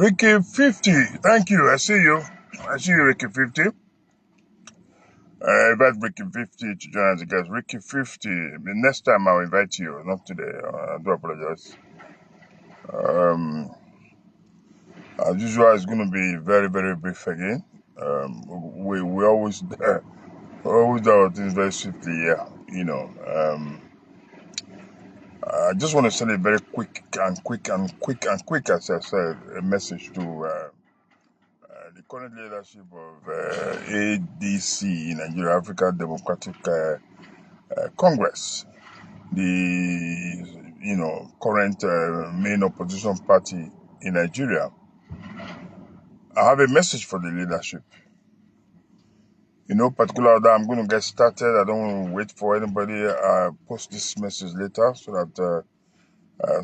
Ricky 50, thank you. I see you, Ricky 50. I invite Ricky 50 to join us, guys. Ricky 50. The next time I'll invite you, not today. I do apologize. As usual, it's going to be very, very brief again. We always always do our things very swiftly. Yeah, I just want to send a very quick, as I said, a message to the current leadership of ADC, Nigeria African Democratic Congress, the current main opposition party in Nigeria. I have a message for the leadership. Particularly that I'm going to get started. I don't want to wait for anybody. I post this message later so that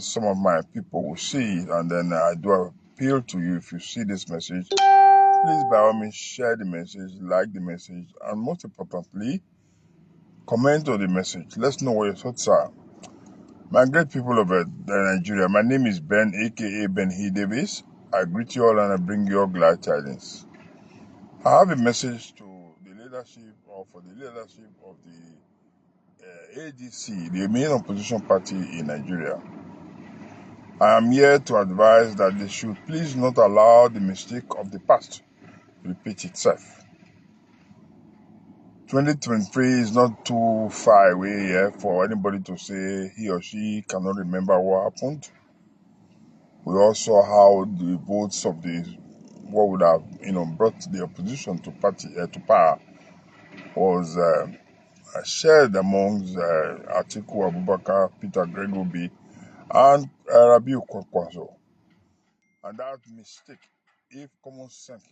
some of my people will see it, and then I do appeal to you. If you see this message, please by all means share the message, like the message, and most importantly, comment on the message. Let's know what your thoughts are. My great people of Nigeria, my name is Ben, aka Ben He Davis. I greet you all and I bring you all glad tidings. I have a message to the leadership, or for the leadership of the ADC, the main opposition party in Nigeria. I am here to advise that they should please not allow the mistake of the past to repeat itself. 2023 is not too far away here for anybody to say he or she cannot remember what happened. We also how the votes of what would have brought the opposition to power was shared amongst Atiku Abubakar, Peter Gregory, and Rabiu Kwankwaso. And that mistake, if common sense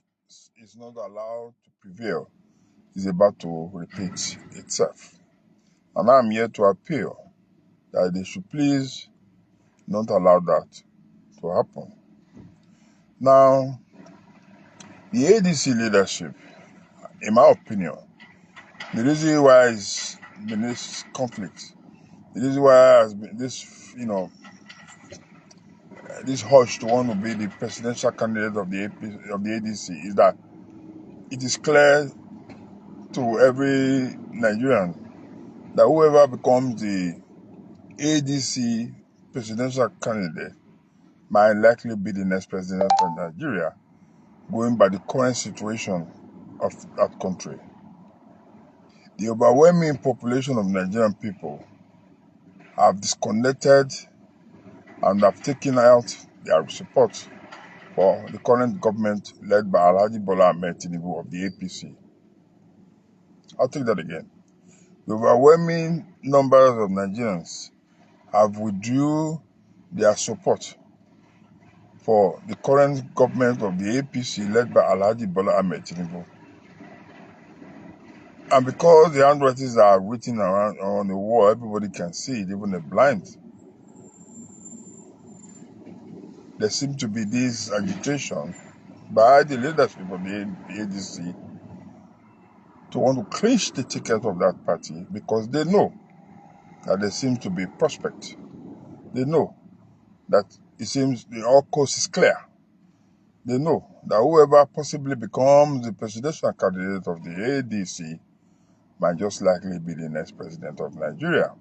is not allowed to prevail, is about to repeat itself. And I'm here to appeal that they should please not allow that to happen. Now, the ADC leadership, in my opinion, the reason why it's been this conflict, the reason why has been this, this hush to want to be the presidential candidate of the ADC is that it is clear to every Nigerian that whoever becomes the ADC presidential candidate might likely be the next president of Nigeria, going by the current situation of that country. The overwhelming population of Nigerian people have disconnected and have taken out their support for the current government led by Alhaji Bola Ahmed Tinubu of the APC. I'll take that again. The overwhelming numbers of Nigerians have withdrew their support for the current government of the APC led by Alhaji Bola Ahmed Tinubu. And because the handwritings are written around on the wall, everybody can see it, even the blind. There seems to be this agitation by the leadership of the ADC to want to clinch the ticket of that party because they know that there seems to be prospect. They know that it seems the all coast is clear. They know that whoever possibly becomes the presidential candidate of the ADC might just likely be the next president of Nigeria.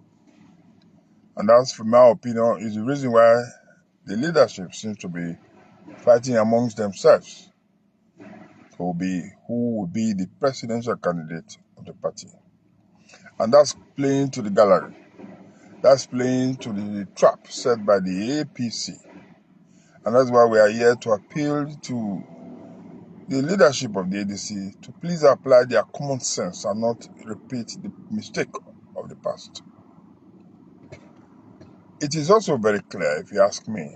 And that's, from my opinion, is the reason why the leadership seems to be fighting amongst themselves to be who will be the presidential candidate of the party. And that's playing to the gallery. That's playing to the trap set by the APC. And that's why we are here to appeal to the leadership of the ADC to please apply their common sense and not repeat the mistake of the past. It is also very clear, if you ask me,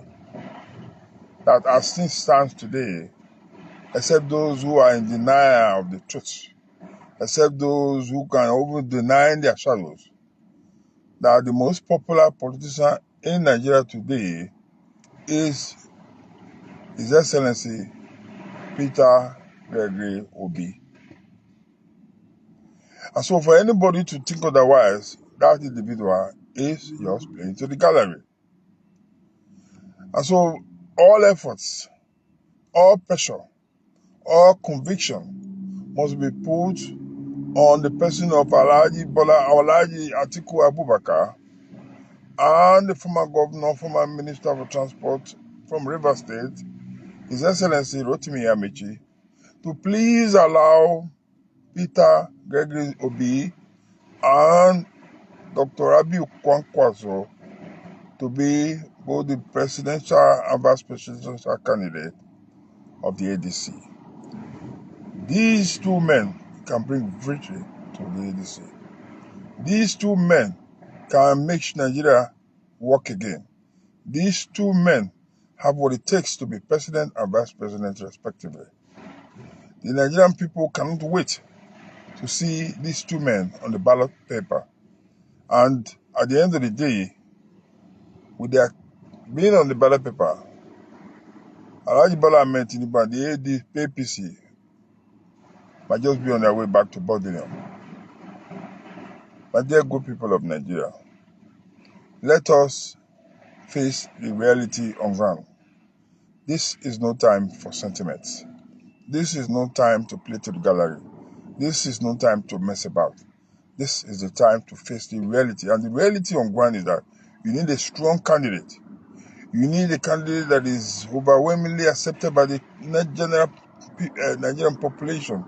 that as things stand today, except those who are in denial of the truth, except those who can even deny their shadows, that the most popular politician in Nigeria today is His Excellency Peter Gregory Obi. And so for anybody to think otherwise, that individual is just playing to the gallery. And so all efforts all pressure, all conviction must be put on the person of Alhaji Atiku Abubakar and the former governor, former minister of transport from Rivers State, His Excellency Rotimi Amaechi, to please allow Peter Gregory Obi and Dr. Rabiu Kwankwaso to be both the presidential and vice presidential candidate of the ADC. These two men can bring victory to the ADC. These two men can make Nigeria work again. These two men have what it takes to be president and vice president respectively. The Nigerian people cannot wait to see these two men on the ballot paper. And at the end of the day, with their being on the ballot paper, Alhaji Bola Ahmed Tinubu and the APC might just be on their way back to Bodinum. My dear good people of Nigeria, let us face the reality on ground. This is no time for sentiments. This is no time to play to the gallery. This is no time to mess about. This is the time to face the reality. And the reality on ground is that you need a strong candidate. You need a candidate that is overwhelmingly accepted by the general Nigerian population.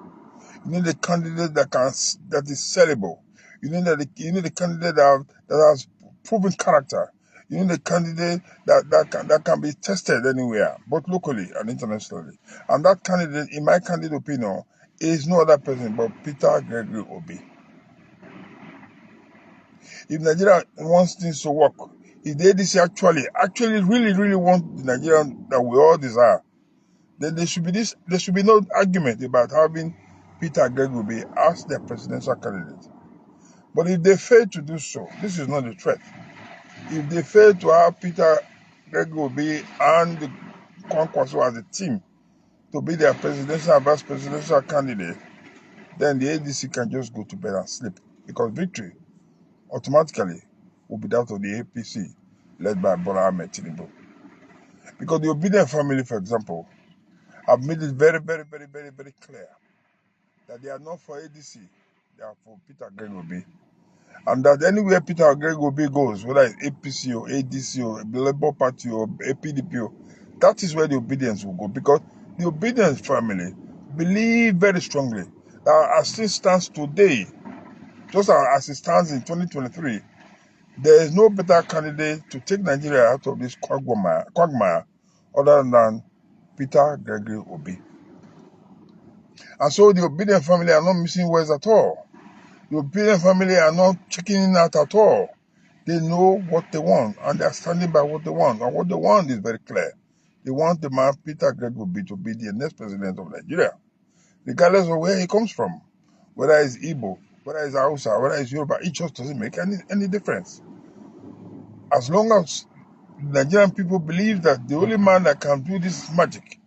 You need a candidate that is sellable. You need a candidate that has proven character. You need a candidate that can be tested anywhere, both locally and internationally. And that candidate, in my candid opinion, is no other person but Peter Gregory Obi. If Nigeria wants things to work, if the ADC actually really want the Nigerian that we all desire, then there should be no argument about having Peter Gregory Obi as their presidential candidate. But if they fail to do so, this is not a threat. If they fail to have Peter Gregory Obi and the Kwankwaso as a team to be their presidential and vice presidential candidate, then the ADC can just go to bed and sleep, because victory automatically will be that of the APC led by Bola Ahmed Tinubu. Because the Obidient family, for example, have made it very clear that they are not for ADC, they are for Peter Gregory Obi. And that anywhere Peter Gregory Obi goes, whether it's APC or ADC or the Labour Party or APDP, that is where the Obedience will go. Because the Obedience family believe very strongly that as it stands today, just as it stands in 2023, there is no better candidate to take Nigeria out of this quagmire other than Peter Gregory Obi. And so the Obedient family are not missing words at all. The Obedient family are not checking out at all. They know what they want, and they are standing by what they want. And what they want is very clear. They want the man Peter Gregory Obi to be the next president of Nigeria, regardless of where he comes from. Whether it's Igbo, whether it's Hausa, whether it's Yoruba, it just doesn't make any difference. As long as Nigerian people believe that the only man that can do this magic,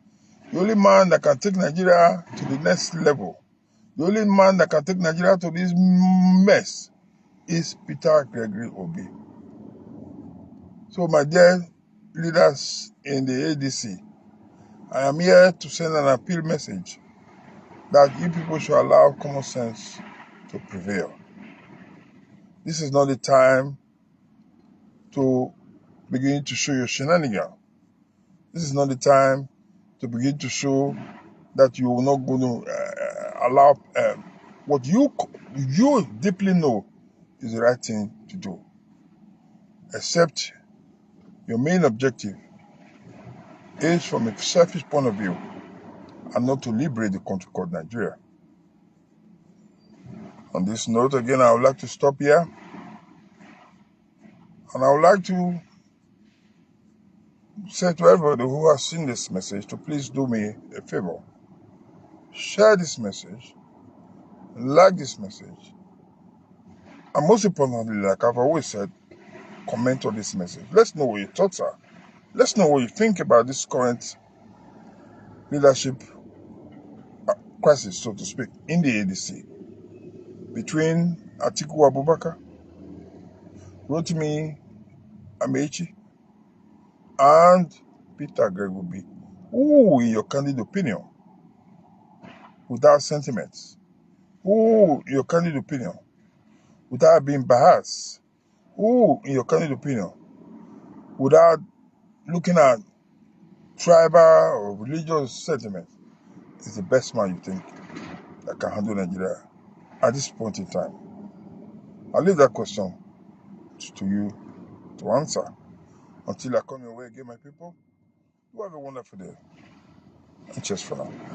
the only man that can take Nigeria to the next level, the only man that can take Nigeria to this mess is Peter Gregory Obi. So my dear leaders in the ADC, I am here to send an appeal message that you people should allow common sense to prevail. This is not the time to begin to show your shenanigans. This is not the time to begin to show that you are not going to allow what you deeply know is the right thing to do. Except your main objective is from a selfish point of view and not to liberate the country called Nigeria. On this note, again, I would like to stop here. And I would like to say to everybody who has seen this message to please do me a favor. Share this message, like this message, and most importantly, like I've always said, comment on this message. Let's know what your thoughts are. Let's know what you think about this current leadership crisis, so to speak, in the ADC between Atiku Abubakar, Rotimi Amaechi, and Peter Gregory Obi. Who, in your candid opinion, without sentiments, who, in your candid opinion, without being biased, who, in your candid opinion, without looking at tribal or religious sentiment, is the best man you think that can handle Nigeria at this point in time? I'll leave that question to you to answer. Until I come your way again, my people, you have a wonderful day. And cheers for now.